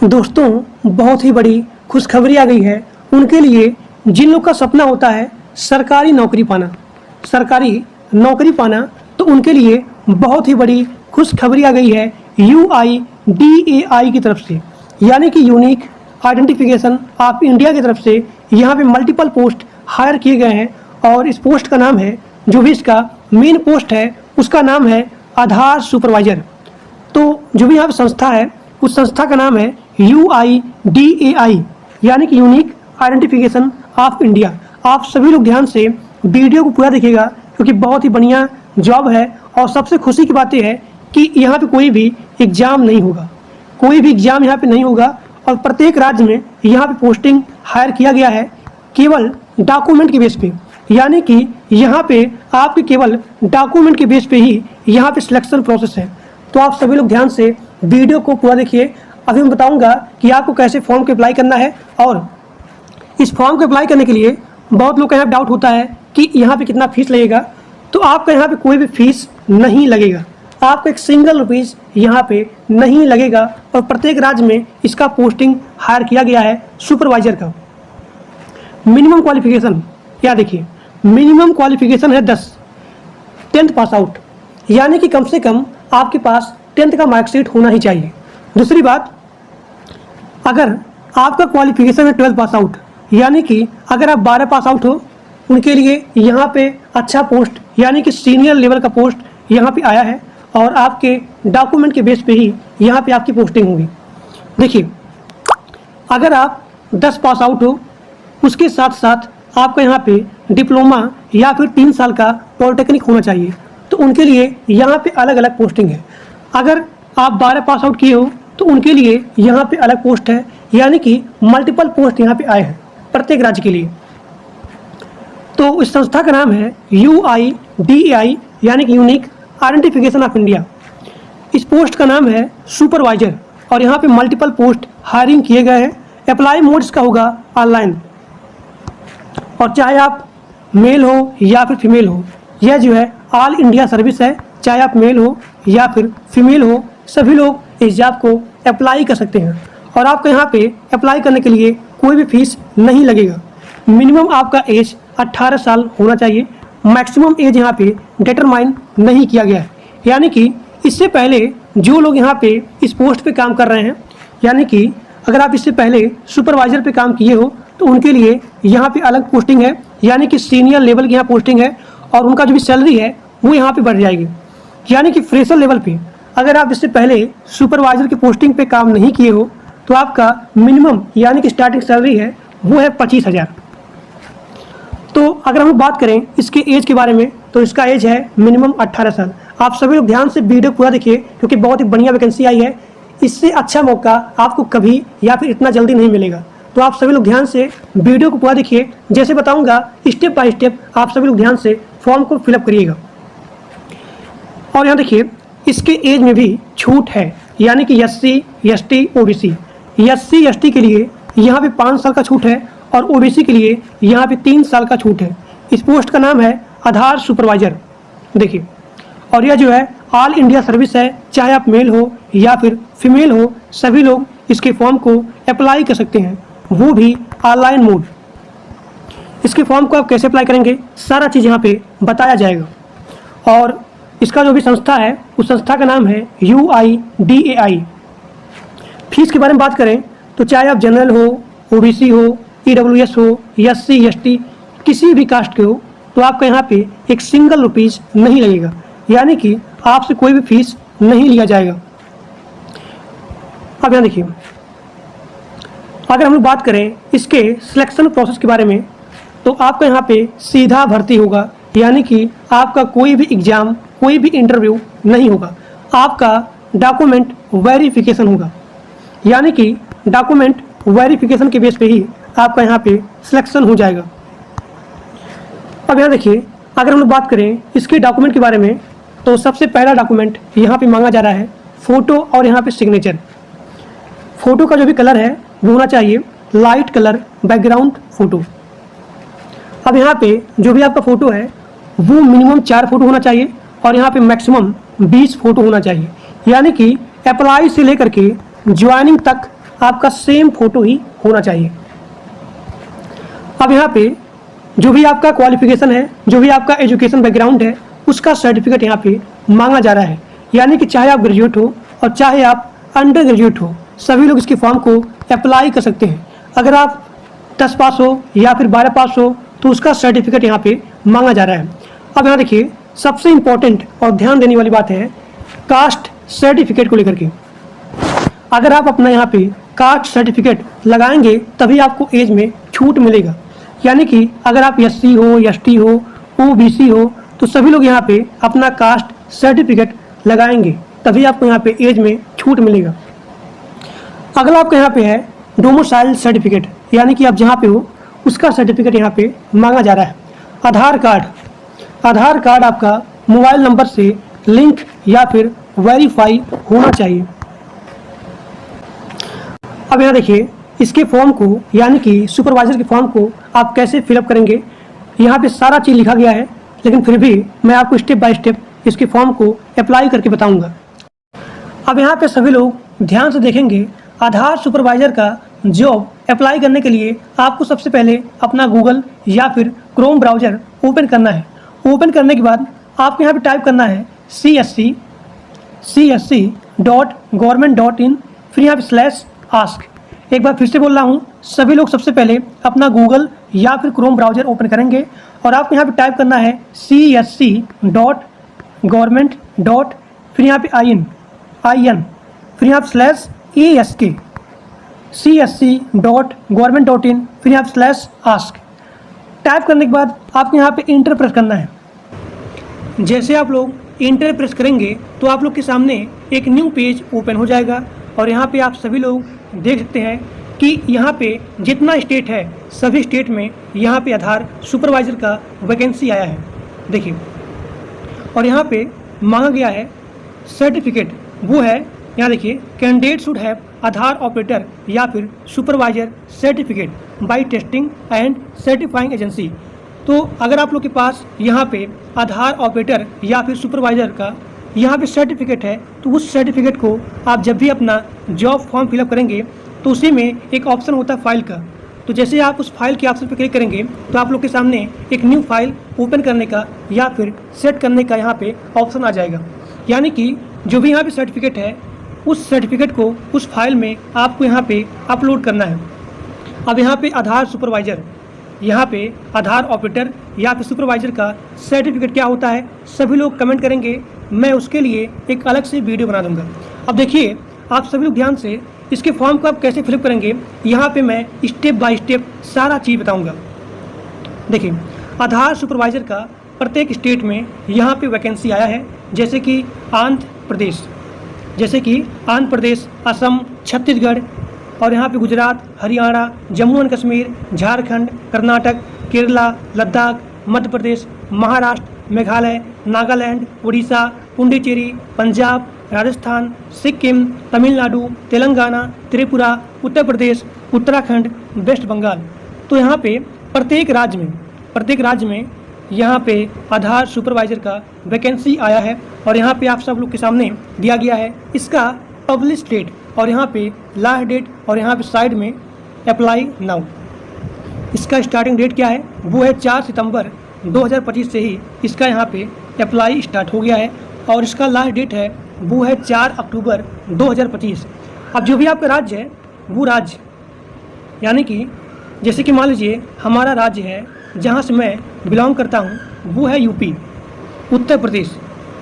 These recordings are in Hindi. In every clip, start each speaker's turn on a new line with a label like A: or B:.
A: दोस्तों, बहुत ही बड़ी खुशखबरी आ गई है उनके लिए जिन लोग का सपना होता है सरकारी नौकरी पाना। तो उनके लिए बहुत ही बड़ी खुशखबरी आ गई है UIDAI की तरफ से, यानी कि यूनिक आइडेंटिफिकेशन ऑफ इंडिया की तरफ से। यहाँ पे मल्टीपल पोस्ट हायर किए गए हैं और इस पोस्ट का नाम है, जो भी इसका मेन पोस्ट है उसका नाम है आधार सुपरवाइजर। तो जो भी यहाँ पे संस्था है उस संस्था का नाम है UIDAI, यानी कि यूनिक आइडेंटिफिकेशन ऑफ इंडिया। आप सभी लोग ध्यान से वीडियो को पूरा देखिएगा, क्योंकि बहुत ही बढ़िया जॉब है। और सबसे खुशी की बात यह है कि यहाँ पे कोई भी एग्जाम नहीं होगा, कोई भी एग्जाम यहाँ पे नहीं होगा। और प्रत्येक राज्य में यहाँ पे पोस्टिंग हायर किया गया है केवल डॉक्यूमेंट के बेस पे, यानी कि यहाँ पे आपके केवल डॉक्यूमेंट के बेस पे ही यहाँ पे सिलेक्शन प्रोसेस है। तो आप सभी लोग ध्यान से वीडियो को पूरा देखिए। अभी मैं बताऊंगा कि आपको कैसे फॉर्म को अप्लाई करना है। और इस फॉर्म को अप्लाई करने के लिए बहुत लोग का यहाँ डाउट होता है कि यहाँ पे कितना फीस लगेगा। तो आपका यहाँ पे कोई भी फीस नहीं लगेगा, आपको एक सिंगल रुपीज़ यहाँ पे नहीं लगेगा। और प्रत्येक राज्य में इसका पोस्टिंग हायर किया गया है सुपरवाइजर का। मिनिमम क्वालिफिकेशन क्या देखिए, मिनिमम क्वालिफिकेशन है 10th पास आउट, यानी कि कम से कम आपके पास 10th का मार्कशीट होना ही चाहिए। दूसरी बात, अगर आपका क्वालिफिकेशन है 12 पास आउट, यानी कि अगर आप 12 पास आउट हो, उनके लिए यहाँ पे अच्छा पोस्ट यानी कि सीनियर लेवल का पोस्ट यहाँ पे आया है। और आपके डॉक्यूमेंट के बेस पे ही यहाँ पे आपकी पोस्टिंग होगी। देखिए, अगर आप 10 पास आउट हो, उसके साथ साथ आपका यहाँ पे डिप्लोमा या फिर 3 साल का पॉलिटेक्निक होना चाहिए। तो उनके लिए यहाँ पे अलग अलग पोस्टिंग है। अगर आप 12 पास आउट किए हो तो उनके लिए यहाँ पे अलग पोस्ट है, यानी कि मल्टीपल पोस्ट यहाँ पे आए हैं प्रत्येक राज्य के लिए। तो इस संस्था का नाम है UIDAI, यानी कि यूनिक आइडेंटिफिकेशन ऑफ इंडिया। इस पोस्ट का नाम है सुपरवाइजर और यहाँ पे मल्टीपल पोस्ट हायरिंग किए गए हैं। अप्लाई मोड इसका होगा ऑनलाइन, और चाहे आप मेल हो या फिर फीमेल हो, यह जो है ऑल इंडिया सर्विस है। चाहे आप मेल हो या फिर फीमेल हो, सभी लोग इस जॉब को अप्लाई कर सकते हैं। और आपको यहाँ पे अप्लाई करने के लिए कोई भी फीस नहीं लगेगा। मिनिमम आपका एज 18 साल होना चाहिए। मैक्सिमम एज यहाँ पे डिटरमाइन नहीं किया गया है, यानी कि इससे पहले जो लोग यहाँ पे इस पोस्ट पे काम कर रहे हैं, यानी कि अगर आप इससे पहले सुपरवाइजर पे काम किए हो तो उनके लिए यहाँ पे अलग पोस्टिंग है, यानी कि सीनियर लेवल की यहाँ पोस्टिंग है। और उनका जो भी सैलरी है वो यहाँ पे बढ़ जाएगी। यानी कि फ्रेशर लेवल पे अगर आप इससे पहले सुपरवाइजर की पोस्टिंग पे काम नहीं किए हो तो आपका मिनिमम यानी कि स्टार्टिंग सैलरी है वो है 25,000। तो अगर हम बात करें इसके एज के बारे में, तो इसका एज है मिनिमम 18 साल। आप सभी लोग ध्यान से वीडियो पूरा देखिए, क्योंकि बहुत ही बढ़िया वैकेंसी आई है। इससे अच्छा मौका आपको कभी या फिर इतना जल्दी नहीं मिलेगा। तो आप सभी लोग ध्यान से वीडियो को पूरा देखिए। जैसे बताऊंगा स्टेप बाय स्टेप आप सभी लोग ध्यान से फॉर्म को फिलअप करिएगा। और यहाँ देखिए, इसके एज में भी छूट है, यानी कि SC ST OBC। SC ST के लिए यहाँ पे 5 साल का छूट है और OBC के लिए यहाँ पे 3 साल का छूट है। इस पोस्ट का नाम है आधार सुपरवाइजर। देखिए, और यह जो है ऑल इंडिया सर्विस है। चाहे आप मेल हो या फिर फीमेल हो, सभी लोग इसके फॉर्म को अप्लाई कर सकते हैं, वो भी ऑनलाइन मोड। इसके फॉर्म को आप कैसे अप्लाई करेंगे, सारा चीज़ यहाँ पे बताया जाएगा। और इसका जो भी संस्था है उस संस्था का नाम है UIDAI। फीस के बारे में बात करें तो चाहे आप जनरल हो, OBC हो, EWS हो, SC ST किसी भी कास्ट के हो, तो आपका यहाँ पे एक सिंगल रुपीज़ नहीं लगेगा, यानी कि आपसे कोई भी फीस नहीं लिया जाएगा। अब यहाँ देखिए, अगर हम लोग बात करें इसके सिलेक्शन प्रोसेस के बारे में, तो आपका यहाँ पे सीधा भर्ती होगा, यानी कि आपका कोई भी एग्ज़ाम, कोई भी इंटरव्यू नहीं होगा। आपका डॉक्यूमेंट वेरिफिकेशन होगा, यानी कि डॉक्यूमेंट वेरिफिकेशन के बेस पे ही आपका यहाँ पे सिलेक्शन हो जाएगा। अब यहाँ देखिए, अगर हम लोग बात करें इसके डॉक्यूमेंट के बारे में, तो सबसे पहला डॉक्यूमेंट यहाँ पे मांगा जा रहा है फ़ोटो और यहाँ पे सिग्नेचर। फ़ोटो का जो भी कलर है वो होना चाहिए लाइट कलर बैकग्राउंड फ़ोटो। अब यहाँ पे जो भी आपका फ़ोटो है वो मिनिमम 4 फोटो होना चाहिए और यहाँ पे मैक्सिमम 20 फोटो होना चाहिए, यानी कि अप्लाई से लेकर के ज्वाइनिंग तक आपका सेम फोटो ही होना चाहिए। अब यहाँ पे जो भी आपका क्वालिफिकेशन है, जो भी आपका एजुकेशन बैकग्राउंड है, उसका सर्टिफिकेट यहाँ पे मांगा जा रहा है। यानी कि चाहे आप ग्रेजुएट हो और चाहे आप अंडर ग्रेजुएट हो, सभी लोग इसके फॉर्म को अप्लाई कर सकते हैं। अगर आप 10 पास हो या फिर 12 पास हो तो उसका सर्टिफिकेट यहाँ पे मांगा जा रहा है। अब यहाँ देखिए, सबसे इम्पोर्टेंट और ध्यान देने वाली बात है कास्ट सर्टिफिकेट को लेकर के। अगर आप अपना यहाँ पे कास्ट सर्टिफिकेट लगाएंगे तभी आपको एज में छूट मिलेगा। यानी कि अगर आप SC हो, ST हो, OBC हो, तो सभी लोग यहाँ पे अपना कास्ट सर्टिफिकेट लगाएंगे तभी आपको यहाँ पे एज में छूट मिलेगा। अगला आपका यहाँ पे है डोमिसाइल सर्टिफिकेट, यानी कि आप जहाँ पे हो उसका सर्टिफिकेट यहाँ पे मांगा जा रहा है। आधार कार्ड आपका मोबाइल नंबर से लिंक या फिर वेरीफाई होना चाहिए। अब यहाँ देखिए, इसके फॉर्म को यानी कि सुपरवाइजर के फॉर्म को आप कैसे फिलअप करेंगे, यहाँ पे सारा चीज़ लिखा गया है, लेकिन फिर भी मैं आपको स्टेप बाय स्टेप इसके फॉर्म को अप्लाई करके बताऊंगा। अब यहाँ पे सभी लोग ध्यान से देखेंगे, आधार सुपरवाइजर का जॉब अप्लाई करने के लिए आपको सबसे पहले अपना गूगल या फिर क्रोम ब्राउज़र ओपन करना है। ओपन करने के बाद आपको यहाँ पे टाइप करना है csc.government.in, फिर यहाँ पे /ask। एक बार फिर से बोल रहा हूँ, सभी लोग सबसे पहले अपना गूगल या फिर क्रोम ब्राउज़र ओपन करेंगे और आपको यहाँ पे टाइप करना है csc.government. फिर यहाँ पे in, फिर यहाँ पे /ask, csc.government.in, फिर यहाँ पे /ask। टाइप करने के बाद आपको यहाँ पे इंटर प्रेस करना है। जैसे आप लोग इंटर प्रेस करेंगे तो आप लोग के सामने एक न्यू पेज ओपन हो जाएगा और यहाँ पे आप सभी लोग देख सकते हैं कि यहाँ पे जितना स्टेट है सभी स्टेट में यहाँ पे आधार सुपरवाइज़र का वैकेंसी आया है। देखिए, और यहाँ पे मांगा गया है सर्टिफिकेट, वो है यहाँ देखिए, candidate should have Aadhaar operator या फिर supervisor certificate bye testing and certifying agency. तो अगर आप लोग के पास यहाँ पे आधार ऑपरेटर या फिर सुपरवाइजर का यहाँ पे सर्टिफिकेट है तो उस सर्टिफिकेट को आप जब भी अपना जॉब फॉर्म फिलअप करेंगे तो उसी में एक ऑप्शन होता है फाइल का। तो जैसे आप उस फाइल के ऑप्शन पर क्लिक करेंगे तो आप लोग के सामने एक न्यू फाइल ओपन करने का या फिर सेट करने का यहाँ पे ऑप्शन आ जाएगा। यानी कि जो भी यहाँ पे सर्टिफिकेट है उस सर्टिफिकेट को उस फाइल में आपको यहाँ पे अपलोड करना है। अब यहाँ पे आधार सुपरवाइज़र, यहाँ पे आधार ऑपरेटर या फिर सुपरवाइज़र का सर्टिफिकेट क्या होता है सभी लोग कमेंट करेंगे, मैं उसके लिए एक अलग से वीडियो बना दूंगा। अब देखिए, आप सभी लोग ध्यान से इसके फॉर्म को आप कैसे फिलअप करेंगे यहाँ पे मैं स्टेप बाय स्टेप सारा चीज़ बताऊंगा। देखिए, आधार सुपरवाइज़र का प्रत्येक स्टेट में यहाँ पे वैकेंसी आया है, जैसे कि आंध्र प्रदेश, असम, छत्तीसगढ़, और यहाँ पे गुजरात, हरियाणा, जम्मू एंड कश्मीर, झारखंड, कर्नाटक, केरला, लद्दाख, मध्य प्रदेश, महाराष्ट्र, मेघालय, नागालैंड, उड़ीसा, पुडुचेरी, पंजाब, राजस्थान, सिक्किम, तमिलनाडु, तेलंगाना, त्रिपुरा, उत्तर प्रदेश, उत्तराखंड, वेस्ट बंगाल। तो यहाँ पे प्रत्येक राज्य में यहाँ पे आधार सुपरवाइज़र का वैकेंसी आया है और यहाँ पे आप सब लोग के सामने दिया गया है इसका पब्लिश डेट और यहाँ पे लास्ट डेट और यहाँ पे साइड में अप्लाई नाउ। इसका स्टार्टिंग डेट क्या है, वो है 4 सितंबर 2025 से ही इसका यहाँ पे अप्लाई स्टार्ट हो गया है और इसका लास्ट डेट है वो है 4 अक्टूबर 2025। अब जो भी आपका राज्य है वो राज्य, यानी कि जैसे कि मान लीजिए हमारा राज्य है जहाँ से मैं बिलोंग करता हूँ वो है यूपी, उत्तर प्रदेश।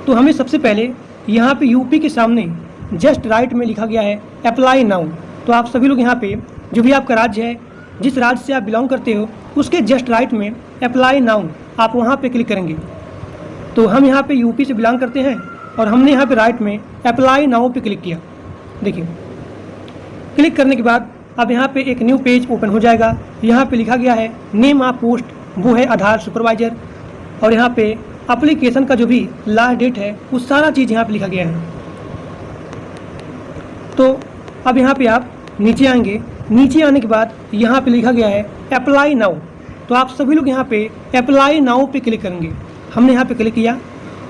A: तो हमें सबसे पहले यहाँ पे यूपी के सामने जस्ट राइट में लिखा गया है अप्लाई नाउ। तो आप सभी लोग यहाँ पे जो भी आपका राज्य है, जिस राज्य से आप बिलोंग करते हो उसके जस्ट राइट में अप्लाई नाउ आप वहाँ पे क्लिक करेंगे। तो हम यहाँ पे यूपी से बिलोंग करते हैं और हमने यहाँ पे राइट में अप्लाई नाउ पे क्लिक किया। देखिए, क्लिक करने के बाद अब यहाँ पे एक न्यू पेज ओपन हो जाएगा। यहाँ पे लिखा गया है नेम ऑफ पोस्ट, वो है आधार सुपरवाइज़र, और यहाँ पे एप्लीकेशन का जो भी लास्ट डेट है वो सारा चीज़ यहाँ पे लिखा गया है। तो अब यहाँ पे आप नीचे आएंगे, नीचे आने के बाद यहाँ पे लिखा गया है अप्लाई नाउ। तो आप सभी लोग यहाँ पे अप्लाई नाउ पे क्लिक करेंगे। हमने यहाँ पे क्लिक किया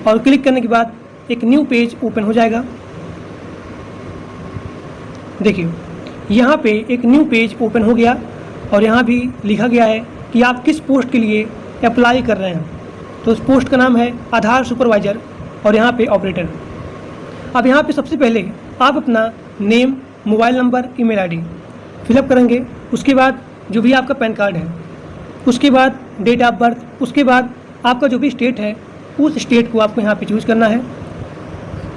A: और क्लिक करने के बाद एक न्यू पेज ओपन हो जाएगा। देखिए, यहाँ पे एक न्यू पेज ओपन हो गया और यहाँ भी लिखा गया है कि आप किस पोस्ट के लिए अप्लाई कर रहे हैं। तो उस पोस्ट का नाम है आधार सुपरवाइज़र और यहाँ पे ऑपरेटर। अब यहाँ पे सबसे पहले आप अपना name, mobile number, email ID fill up करेंगे। उसके बाद जो भी आपका पैन कार्ड है, उसके बाद डेट ऑफ बर्थ, उसके बाद आपका जो भी स्टेट है उस स्टेट को आपको यहाँ पे चूज़ करना है।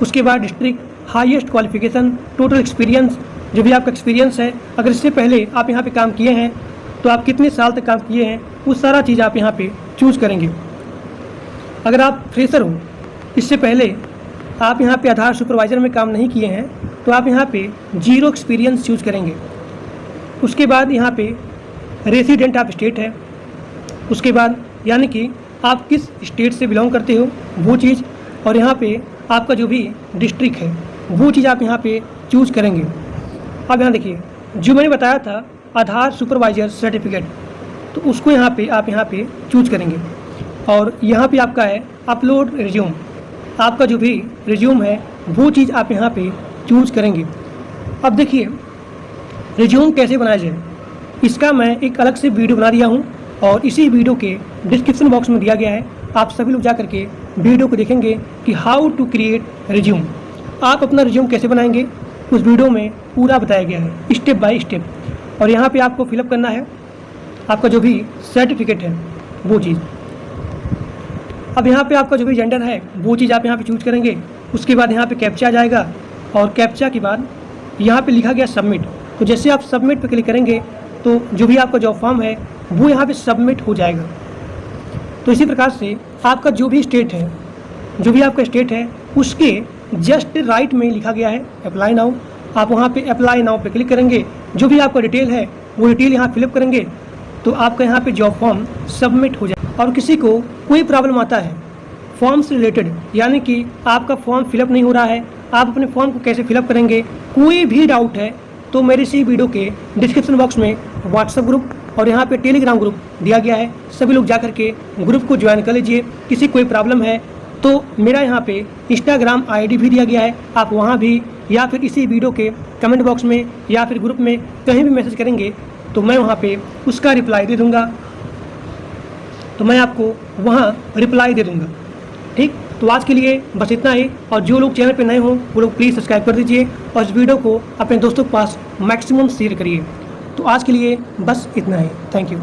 A: उसके बाद district, highest qualification, total experience, जो भी आपका एक्सपीरियंस है, अगर इससे पहले आप यहाँ पे काम किए हैं तो आप कितने साल तक काम किए हैं, वो सारा चीज़ आप यहाँ पे चूज़ करेंगे। अगर आप फ्रेशर हो, इससे पहले आप यहाँ पे आधार सुपरवाइज़र में काम नहीं किए हैं, तो आप यहाँ पे 0 एक्सपीरियंस चूज़ करेंगे। उसके बाद यहाँ पे रेसिडेंट ऑफ स्टेट है, उसके बाद यानी कि आप किस स्टेट से बिलोंग करते हो वो चीज़, और यहाँ पे आपका जो भी डिस्ट्रिक्ट है वो चीज़ आप यहाँ पे चूज़ करेंगे। अब यहाँ देखिए, जो मैंने बताया था आधार सुपरवाइज़र सर्टिफिकेट, तो उसको यहाँ पे आप यहाँ पे चूज़ करेंगे। और यहाँ पे आपका है अपलोड रिज्यूम, आपका जो भी रिज्यूम है वो चीज़ आप यहाँ पे चूज़ करेंगे। अब देखिए रिज्यूम कैसे बनाया जाए, इसका मैं एक अलग से वीडियो बना दिया हूँ और इसी वीडियो के डिस्क्रिप्शन बॉक्स में दिया गया है। आप सभी लोग जा करके वीडियो को देखेंगे कि हाउ टू क्रिएट रिज्यूम, आप अपना रिज्यूम कैसे बनाएंगे, उस वीडियो में पूरा बताया गया है स्टेप बाय स्टेप। और यहाँ पे आपको फिलअप करना है आपका जो भी सर्टिफिकेट है वो चीज़। अब यहाँ पे आपका जो भी जेंडर है वो चीज़ आप यहाँ पे चूज करेंगे। उसके बाद यहाँ पे कैप्चा आ जाएगा और कैप्चा के बाद यहाँ पे लिखा गया सबमिट। तो जैसे आप सबमिट पे क्लिक करेंगे तो जो भी आपका जॉब फॉर्म है वो यहाँ पे सबमिट हो जाएगा। तो इसी प्रकार से आपका जो भी स्टेट है, जो भी आपका स्टेट है उसके जस्ट राइट में लिखा गया है अप्लाई नाउ। आप वहाँ पे अप्लाई नाउ पे क्लिक करेंगे, जो भी आपका डिटेल है वो डिटेल यहाँ फिलअप करेंगे तो आपका यहाँ पे जॉब फॉर्म सबमिट हो जाए। और किसी को कोई प्रॉब्लम आता है फॉर्म से रिलेटेड, यानी कि आपका फॉर्म फिलअप नहीं हो रहा है, आप अपने फॉर्म को कैसे फिलअप करेंगे, कोई भी डाउट है तो मेरे इसी वीडियो के डिस्क्रिप्शन बॉक्स में व्हाट्सएप ग्रुप और यहाँ पे टेलीग्राम ग्रुप दिया गया है, सभी लोग जा करके ग्रुप को ज्वाइन कर लीजिए। किसी कोई प्रॉब्लम है तो मेरा यहाँ पे इंस्टाग्राम आईडी भी दिया गया है, आप वहाँ भी या फिर इसी वीडियो के कमेंट बॉक्स में या फिर ग्रुप में कहीं भी मैसेज करेंगे तो मैं वहाँ पे उसका रिप्लाई दे दूँगा, तो मैं आपको वहाँ रिप्लाई दे दूँगा। ठीक, तो आज के लिए बस इतना ही। और जो लोग चैनल पे नए हों वो लोग प्लीज़ सब्सक्राइब कर दीजिए और इस वीडियो को अपने दोस्तों के पास मैक्सिमम शेयर करिए। तो आज के लिए बस इतना ही। Thank you.